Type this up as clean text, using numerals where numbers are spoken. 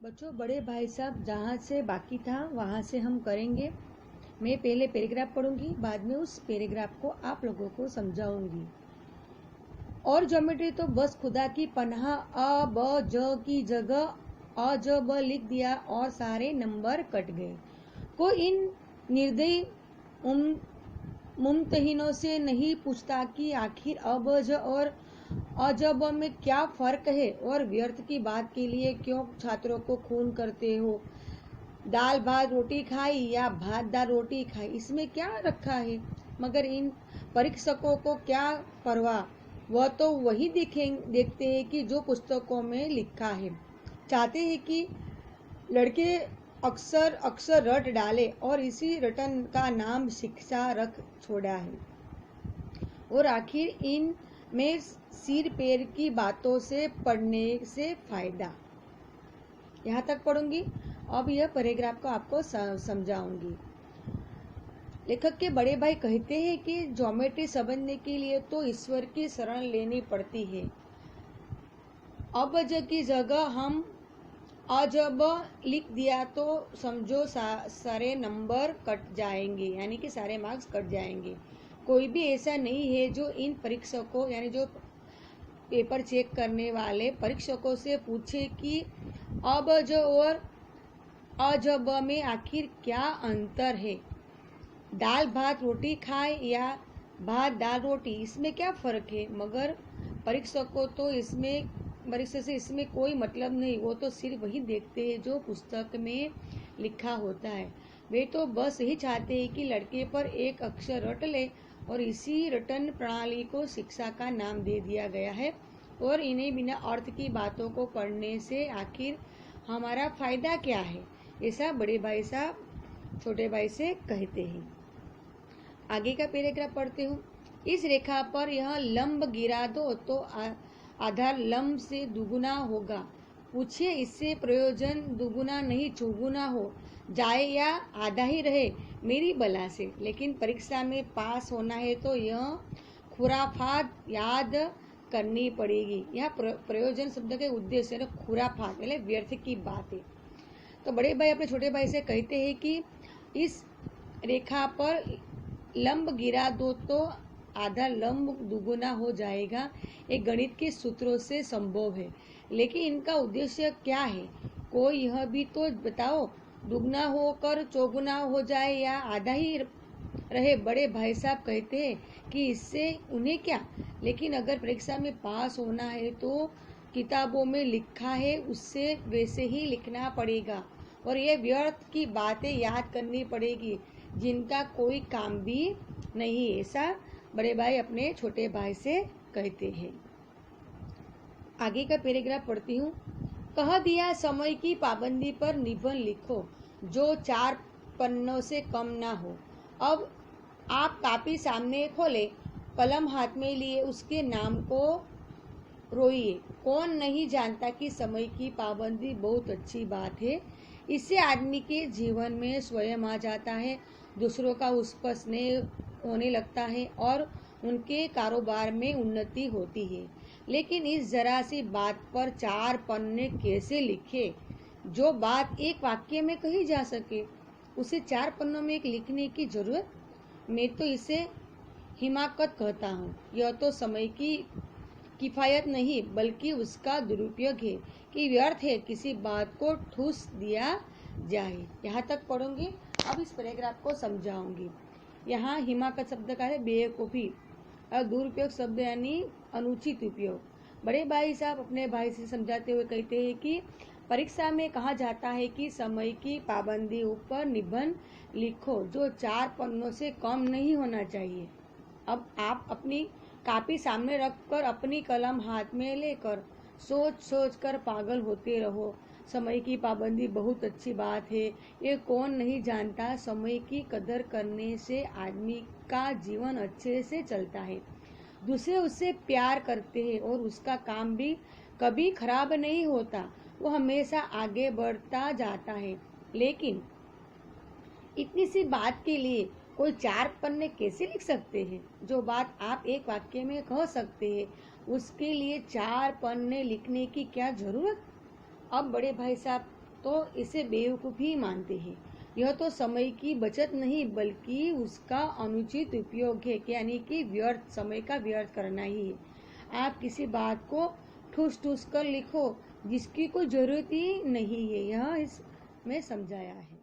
बच्चों, बड़े भाई साहब जहाँ से बाकी था वहाँ से हम करेंगे। मैं पहले पैराग्राफ पढ़ूंगी, बाद में उस पैराग्राफ को आप लोगों को समझाऊंगी। और ज्योमेट्री तो बस खुदा की पनाह, अ ब ज की जगह अ ज ब लिख दिया और सारे नंबर कट गए। कोई इन निर्दयी मुमतहिनों से नहीं पूछता कि आखिर अ ब ज और अजब में क्या फर्क है और व्यर्थ की बात के लिए क्यों छात्रों को खून करते हो। दाल भात रोटी खाई या भात दाल रोटी खाई, इसमें क्या रखा है। मगर इन परीक्षकों को क्या परवाह, वह तो वही देखते हैं कि जो पुस्तकों में लिखा है। चाहते हैं कि लड़के अक्सर अक्सर रट डाले और इसी रटन का नाम शिक्षा रख छोड़ा है। और आखिर इन में सिर पैर की बातों से पढ़ने से फायदा। यहाँ तक पढ़ूंगी। अब यह पैराग्राफ को आपको समझाऊंगी। लेखक के बड़े भाई कहते हैं कि ज्योमेट्री समझने के लिए तो ईश्वर की शरण लेनी पड़ती है। अब ज की जगह हम अजब लिख दिया तो समझो सारे नंबर कट जाएंगे, यानी कि सारे मार्क्स कट जाएंगे। कोई भी ऐसा नहीं है जो इन परीक्षकों यानी जो पेपर चेक करने वाले परीक्षकों से पूछे कि अब ज और अजब में आखिर क्या अंतर है। दाल भात रोटी खाए या भात दाल रोटी, इसमें क्या फर्क है। मगर परीक्षकों तो परीक्षा से इसमें कोई मतलब नहीं, वो तो सिर्फ वही देखते हैं जो पुस्तक में लिखा होता है। वे तो बस यही चाहते हैं कि लड़के पर एक अक्षर रट ले और इसी रटन प्रणाली को शिक्षा का नाम दे दिया गया है। और इन्हें बिना अर्थ की बातों को पढ़ने से आखिर हमारा फायदा क्या है, ऐसा बड़े भाई साहब छोटे भाई से कहते हैं। आगे का पैराग्राफ पढ़ते हूँ। इस रेखा पर यह लंब गिरा दो तो आधार लंब से दुगुना होगा। पूछिए इससे प्रयोजन दुगुना नहीं चौगुना हो जाए या आधा ही रहे मेरी बला से। लेकिन परीक्षा में पास होना है तो यह खुराफात याद करनी पड़ेगी। यह प्रयोजन शब्द के उद्देश्य है खुराफात यानी व्यर्थ की बात है। तो बड़े भाई अपने छोटे भाई से कहते हैं कि इस रेखा पर लंब गिरा दो तो आधा लंब दुगुना हो जाएगा। एक गणित के सूत्रों से संभव है, लेकिन इनका उद्देश्य क्या है, कोई यह भी तो बताओ। दुगना होकर चौगुना हो जाए या आधा ही रहे। बड़े भाई साहब कहते हैं कि इससे उन्हें क्या, लेकिन अगर परीक्षा में पास होना है तो किताबों में लिखा है उससे वैसे ही लिखना पड़ेगा। और ये व्यर्थ की बातें याद करनी पड़ेगी जिनका कोई काम भी नहीं, ऐसा बड़े भाई अपने छोटे भाई से कहते हैं। आगे का पैराग्राफ पढ़ती हूँ। कह दिया समय की पाबंदी पर निबंध लिखो जो 4 पन्नों से कम ना हो। अब आप कापी सामने खोले, कलम हाथ में लिए उसके नाम को रोइए। कौन नहीं जानता कि समय की पाबंदी बहुत अच्छी बात है। इससे आदमी के जीवन में स्वयं आ जाता है, दूसरों का उस पर स्नेह होने लगता है और उनके कारोबार में उन्नति होती है। लेकिन इस जरा सी बात पर 4 पन्ने कैसे लिखे जो बात एक वाक्य में कही जा सके, उसे 4 पन्नों में एक लिखने की जरूरत। मैं तो इसे हिमाकत कहता हूँ। यह तो समय की किफायत नहीं बल्कि उसका दुरुपयोग है कि व्यर्थ है किसी बात को ठूस दिया जाए। यहाँ तक पढ़ूंगी। अब इस पैराग्राफ को समझाऊंगी। यहाँ हिमाकत शब्द का है बेवकूफ़ी और दुरुपयोग शब्द यानी अनुचित उपयोग। बड़े भाई साहब अपने भाई से समझाते हुए कहते हैं कि परीक्षा में कहा जाता है कि समय की पाबंदी ऊपर निबंध लिखो जो 4 पन्नों से कम नहीं होना चाहिए। अब आप अपनी कापी सामने रखकर अपनी कलम हाथ में लेकर सोच सोच कर पागल होते रहो। समय की पाबंदी बहुत अच्छी बात है। ये कौन नहीं जानता, समय की कदर करने से आदमी का जीवन अच्छे से चलता है, दूसरे उससे प्यार करते हैं और उसका काम भी कभी खराब नहीं होता, वो हमेशा आगे बढ़ता जाता है। लेकिन इतनी सी बात के लिए कोई 4 पन्ने कैसे लिख सकते हैं। जो बात आप एक वाक्य में कह सकते हैं उसके लिए 4 पन्ने लिखने की क्या जरूरत। अब बड़े भाई साहब तो इसे बेवकूफ़ी मानते हैं। यह तो समय की बचत नहीं बल्कि उसका अनुचित उपयोग है, यानी कि व्यर्थ, समय का व्यर्थ करना ही है। आप किसी बात को ठूस ठूस कर लिखो जिसकी कोई ज़रूरत ही नहीं है, यह इसमें समझाया है।